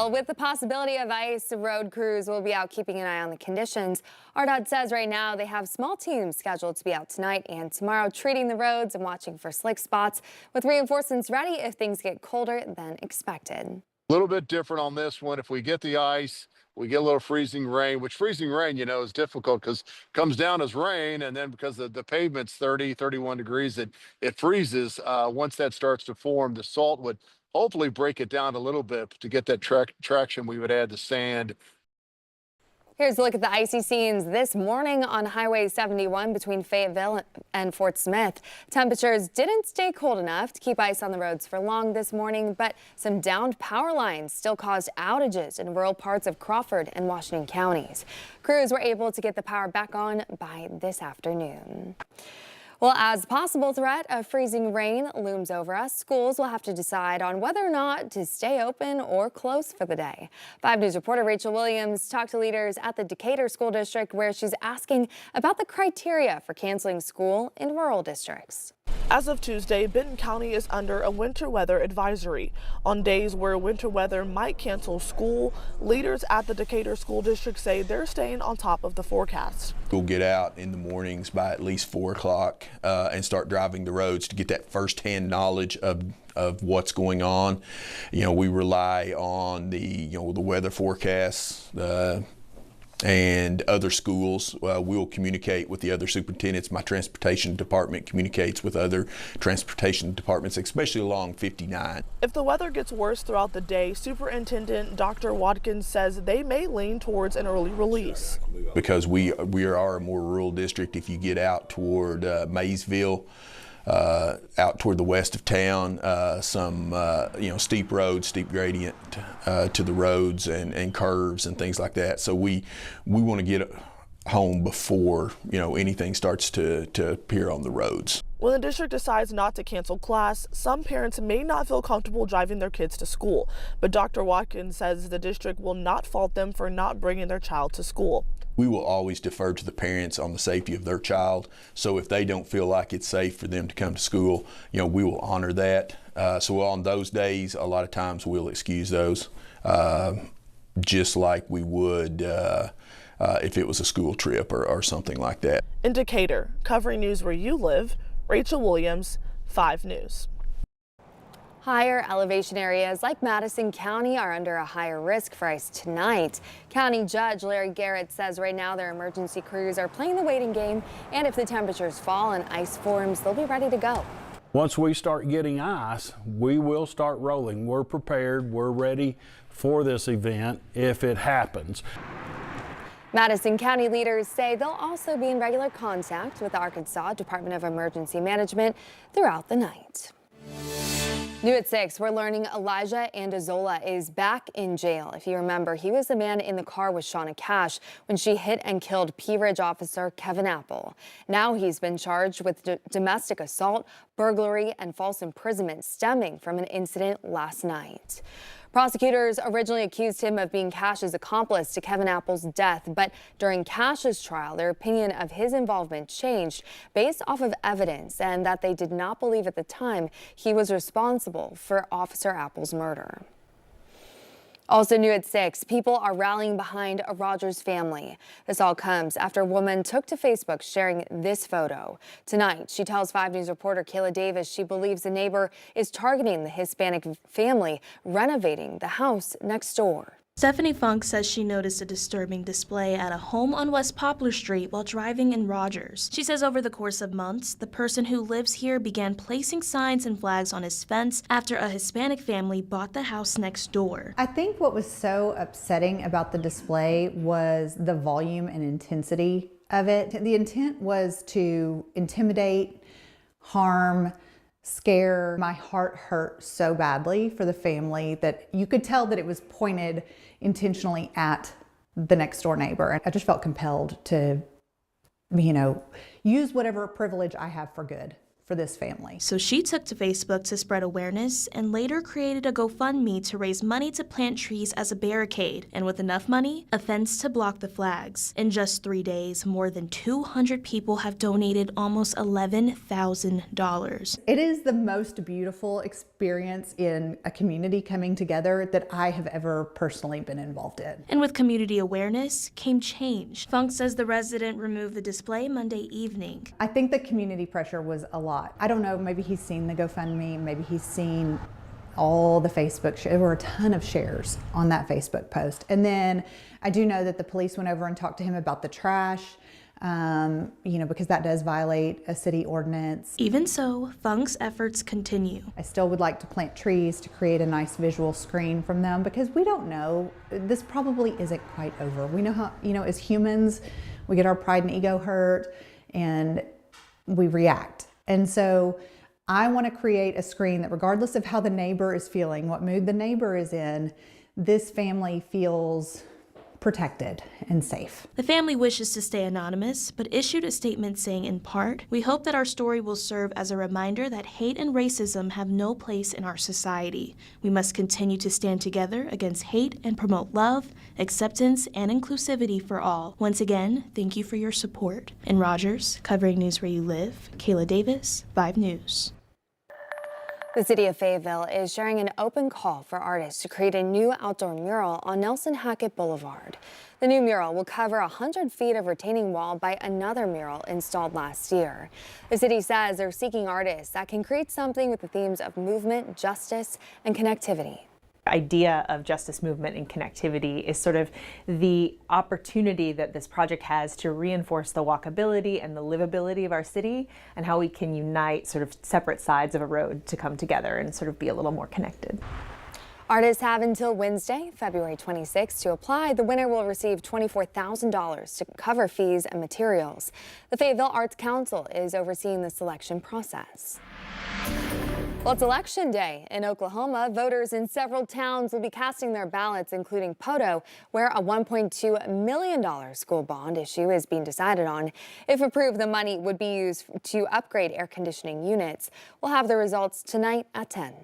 Well, with the possibility of ice, road crews will be out keeping an eye on the conditions. RDOT says right now they have small teams scheduled to be out tonight and tomorrow treating the roads and watching for slick spots with reinforcements ready if things get colder than expected. A little bit different on this one. If we get the ice, we get a little freezing rain, which freezing rain, is difficult because it comes down as rain. And then because the pavement's 30, 31 degrees, it freezes. Once that starts to form, the salt would hopefully break it down a little bit to get that traction. We would add the sand. Here's a look at the icy scenes this morning on Highway 71 between Fayetteville and Fort Smith. Temperatures didn't stay cold enough to keep ice on the roads for long this morning, but some downed power lines still caused outages in rural parts of Crawford and Washington counties. Crews were able to get the power back on by this afternoon. Well, as possible threat of freezing rain looms over us, schools will have to decide on whether or not to stay open or close for the day. 5 News reporter Rachel Williams talked to leaders at the Decatur School District where she's asking about the criteria for canceling school in rural districts. As of Tuesday, Benton County is under a winter weather advisory. On days where winter weather might cancel school, leaders at the Decatur School District say they're staying on top of the forecast. We'll get out in the mornings by at least 4 o'clock and start driving the roads to get that firsthand knowledge of what's going on. We rely on the weather forecasts, and other schools. We'll communicate with the other superintendents. My transportation department communicates with other transportation departments, especially along 59. If the weather gets worse throughout the day, Superintendent Dr. Watkins says they may lean towards an early release. Because we are a more rural district. If you get out toward Maysville, out toward the west of town, some steep roads, steep gradient to the roads and curves and things like that. So we want to get home before anything starts to appear on the roads. When the district decides not to cancel class, some parents may not feel comfortable driving their kids to school. But Dr. Watkins says the district will not fault them for not bringing their child to school. We will always defer to the parents on the safety of their child. So if they don't feel like it's safe for them to come to school, we will honor that. So on those days, a lot of times we'll excuse those, just like we would if it was a school trip or something like that. In Decatur, covering news where you live, Rachel Williams, 5 News. Higher elevation areas like Madison County are under a higher risk for ice tonight. County Judge Larry Garrett says right now their emergency crews are playing the waiting game, and if the temperatures fall and ice forms, they'll be ready to go. Once we start getting ice, we will start rolling. We're prepared. We're ready for this event if it happens. Madison County leaders say they'll also be in regular contact with the Arkansas Department of Emergency Management throughout the night. New at 6, we're learning Elijah Andazola is back in jail. If you remember, he was the man in the car with Shauna Cash when she hit and killed Pea Ridge officer Kevin Apple. Now he's been charged with domestic assault, burglary, and false imprisonment stemming from an incident last night. Prosecutors originally accused him of being Cash's accomplice to Kevin Apple's death, but during Cash's trial, their opinion of his involvement changed based off of evidence and that they did not believe at the time he was responsible for Officer Apple's murder. Also new at 6, people are rallying behind a Rogers family. This all comes after a woman took to Facebook sharing this photo. Tonight, she tells 5 News reporter Kayla Davis she believes the neighbor is targeting the Hispanic family renovating the house next door. Stephanie Funk says she noticed a disturbing display at a home on West Poplar Street while driving in Rogers. She says over the course of months, the person who lives here began placing signs and flags on his fence after a Hispanic family bought the house next door. I think what was so upsetting about the display was the volume and intensity of it. The intent was to intimidate, harm, scare. My heart hurt so badly for the family that you could tell that it was pointed intentionally at the next door neighbor. And I just felt compelled to, use whatever privilege I have for good for this family. So she took to Facebook to spread awareness and later created a GoFundMe to raise money to plant trees as a barricade, and with enough money, a fence to block the flags. In just 3 days, more than 200 people have donated almost $11,000. It is the most beautiful experience in a community coming together that I have ever personally been involved in. And with community awareness came change. Funk says the resident removed the display Monday evening. I think the community pressure was a lot. I don't know, maybe he's seen the GoFundMe, maybe he's seen all the Facebook shares. There were a ton of shares on that Facebook post. And then I do know that the police went over and talked to him about the trash, because that does violate a city ordinance. Even so, Funk's efforts continue. I still would like to plant trees to create a nice visual screen from them, because we don't know, this probably isn't quite over. We know how, as humans, we get our pride and ego hurt and we react. And so I want to create a screen that, regardless of how the neighbor is feeling, what mood the neighbor is in, this family feels protected and safe. The family wishes to stay anonymous, but issued a statement saying, in part, "We hope that our story will serve as a reminder that hate and racism have no place in our society. We must continue to stand together against hate and promote love, acceptance, and inclusivity for all. Once again, thank you for your support." In Rogers, covering news where you live, Kayla Davis, 5 News. The city of Fayetteville is sharing an open call for artists to create a new outdoor mural on Nelson Hackett Boulevard. The new mural will cover 100 feet of retaining wall by another mural installed last year. The city says they're seeking artists that can create something with the themes of movement, justice, and connectivity. Idea of justice movement and connectivity is sort of the opportunity that this project has to reinforce the walkability and the livability of our city, and how we can unite sort of separate sides of a road to come together and sort of be a little more connected. Artists have until Wednesday, February 26th to apply. The winner will receive $24,000 to cover fees and materials. The Fayetteville Arts Council is overseeing the selection process. Well, it's Election Day in Oklahoma. Voters in several towns will be casting their ballots, including Poto, where a $1.2 million school bond issue is being decided on. If approved, the money would be used to upgrade air conditioning units. We'll have the results tonight at 10.